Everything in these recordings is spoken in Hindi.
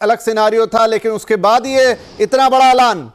अलग सिनारियो था, लेकिन उसके बाद ये इतना बड़ा ऐलान।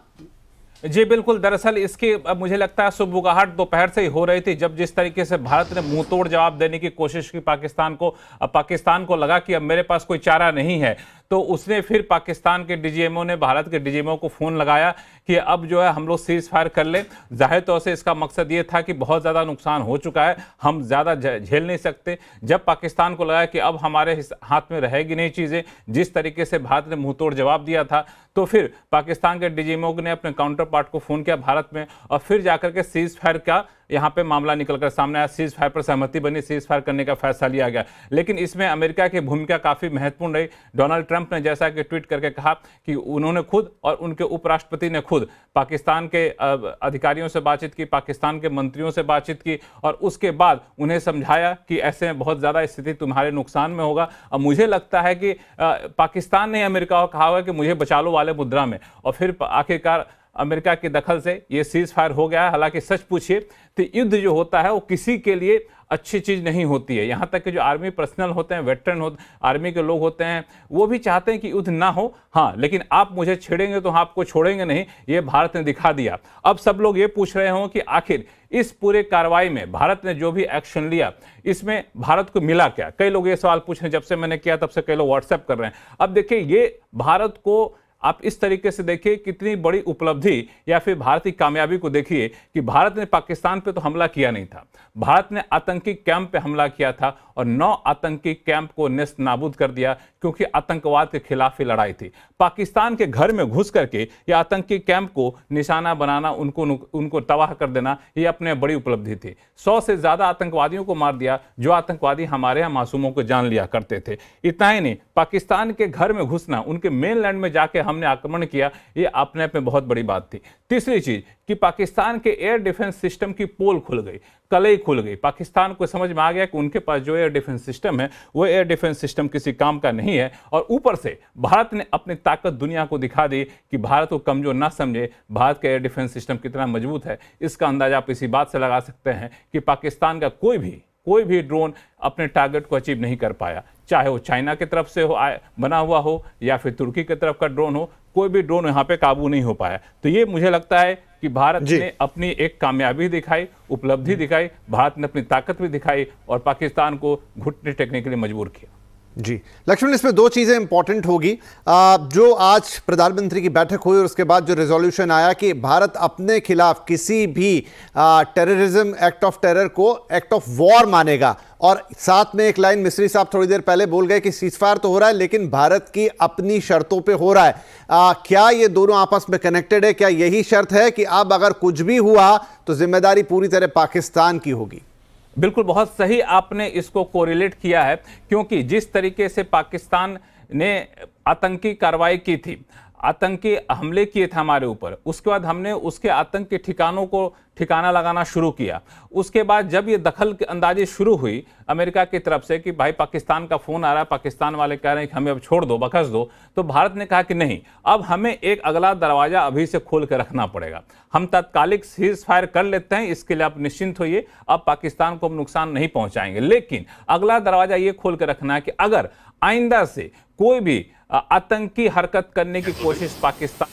जी बिल्कुल, दरअसल इसकी अब मुझे लगता है सुबुगाहट दोपहर से ही हो रही थी, जब जिस तरीके से भारत ने मुंह तोड़ जवाब देने की कोशिश की पाकिस्तान को। अब पाकिस्तान को लगा कि अब मेरे पास कोई चारा नहीं है, तो उसने फिर पाकिस्तान के डीजीएमओ ने भारत के डीजीएमओ को फोन लगाया कि अब जो है हम लोग सीज फायर कर लें। जाहिर तौर से इसका मकसद ये था कि बहुत ज़्यादा नुकसान हो चुका है, हम ज़्यादा झेल नहीं सकते। जब पाकिस्तान को लगा कि अब हमारे हाथ में रहेगी नहीं चीज़ें, जिस तरीके से भारत ने मुंह तोड़ जवाब दिया था, तो फिर पाकिस्तान के डीजीएमओ ने अपने काउंटर पार्ट को फोन किया भारत में, और फिर जाकर के सीज फायर का यहाँ पे मामला निकलकर सामने आया। सीज फायर पर सहमति बनी, सीज फायर करने का फैसला लिया गया। लेकिन इसमें अमेरिका की भूमिका काफी महत्वपूर्ण रही। डोनाल्ड ट्रंप ने जैसा कि ट्वीट करके कहा कि उन्होंने खुद और उनके उपराष्ट्रपति ने खुद पाकिस्तान के अधिकारियों से बातचीत की, पाकिस्तान के मंत्रियों से बातचीत की, और उसके बाद उन्हें समझाया कि ऐसे में बहुत ज्यादा स्थिति तुम्हारे नुकसान में होगा। अब मुझे लगता है कि पाकिस्तान ने अमेरिका को कहा हुआ कि मुझे बचा लो वाले मुद्रा में, और फिर आखिरकार अमेरिका के दखल से ये सीज फायर हो गया। हालांकि सच पूछिए तो युद्ध जो होता है वो किसी के लिए अच्छी चीज़ नहीं होती है। यहाँ तक कि जो आर्मी पर्सनल होते हैं, वेटरन आर्मी के लोग होते हैं, वो भी चाहते हैं कि युद्ध ना हो। हाँ, लेकिन आप मुझे छेड़ेंगे तो आपको छोड़ेंगे नहीं, ये भारत ने दिखा दिया। अब सब लोग ये पूछ रहे हों कि आखिर इस पूरे कार्रवाई में भारत ने जो भी एक्शन लिया, इसमें भारत को मिला क्या। कई लोग ये सवाल पूछ रहे हैं, जब से मैंने किया तब से कई लोग व्हाट्सएप कर रहे हैं। अब देखिए, ये भारत को आप इस तरीके से देखिए कितनी बड़ी उपलब्धि या फिर भारत की कामयाबी को देखिए कि भारत ने पाकिस्तान पे तो हमला किया नहीं था, भारत ने आतंकी कैंप पे हमला किया था और 9 आतंकी कैंप को नेस्त नाबूद कर दिया, क्योंकि आतंकवाद के खिलाफ ही लड़ाई थी। पाकिस्तान के घर में घुस करके या आतंकी कैंप को निशाना बनाना, उनको तबाह कर देना, ये अपने बड़ी उपलब्धि थी। 100 से ज्यादा आतंकवादियों को मार दिया, जो आतंकवादी हमारे यहाँ मासूमों को जान लिया करते थे। इतना ही नहीं, पाकिस्तान के घर में घुसना, उनके मेनलैंड में जाके हमने आक्रमण किया, ये अपने आप में बहुत बड़ी बात थी। तीसरी चीज कि पाकिस्तान के एयर डिफेंस सिस्टम की पोल खुल गई, कलई खुल गई। पाकिस्तान को समझ में आ गया कि उनके पास जो एयर डिफेंस सिस्टम है वो एयर डिफेंस सिस्टम किसी काम का नहीं है, और ऊपर से भारत ने अपनी ताकत दुनिया को दिखा दी कि भारत को कमजोर ना समझे। भारत का एयर डिफेंस सिस्टम कितना मजबूत है, इसका अंदाजा आप इसी बात से लगा सकते हैं कि पाकिस्तान का कोई भी ड्रोन अपने टारगेट को अचीव नहीं कर पाया, चाहे वो चाइना की तरफ से हो बना हुआ हो या फिर तुर्की की तरफ का ड्रोन हो, कोई भी ड्रोन यहाँ पे काबू नहीं हो पाया। तो ये मुझे लगता है कि भारत ने अपनी एक कामयाबी दिखाई, उपलब्धि दिखाई, भारत ने अपनी ताकत भी दिखाई और पाकिस्तान को घुटने टेकने के लिए मजबूर किया। जी लक्ष्मण, इसमें 2 चीज़ें इंपॉर्टेंट होगी। जो आज प्रधानमंत्री की बैठक हुई और उसके बाद जो रेजोल्यूशन आया कि भारत अपने खिलाफ किसी भी टेररिज्म, एक्ट ऑफ टेरर को एक्ट ऑफ वॉर मानेगा, और साथ में एक लाइन मिस्री साहब थोड़ी देर पहले बोल गए कि सीजफायर तो हो रहा है लेकिन भारत की अपनी शर्तों पे हो रहा है। क्या ये दोनों आपस में कनेक्टेड है? क्या यही शर्त है कि अब अगर कुछ भी हुआ तो जिम्मेदारी पूरी तरह पाकिस्तान की होगी? बिल्कुल, बहुत सही आपने इसको कोरिलेट किया है, क्योंकि जिस तरीके से पाकिस्तान ने आतंकी कार्रवाई की थी, आतंकी हमले किए थे हमारे ऊपर, उसके बाद हमने उसके आतंक के ठिकानों को ठिकाना लगाना शुरू किया। उसके बाद जब ये दखल अंदाजी शुरू हुई अमेरिका की तरफ से कि भाई पाकिस्तान का फोन आ रहा है, पाकिस्तान वाले कह रहे हैं कि हमें अब छोड़ दो, बख्श दो, तो भारत ने कहा कि नहीं, अब हमें एक अगला दरवाजा अभी से खोल के रखना पड़ेगा। हम तात्कालिक सीज फायर कर लेते हैं, इसके लिए आप निश्चिंत होइए, अब पाकिस्तान को हम नुकसान नहीं पहुंचाएंगे, लेकिन अगला दरवाजा ये खोल के रखना है कि अगर आइंदा से कोई भी आतंकी हरकत करने की कोशिश पाकिस्तान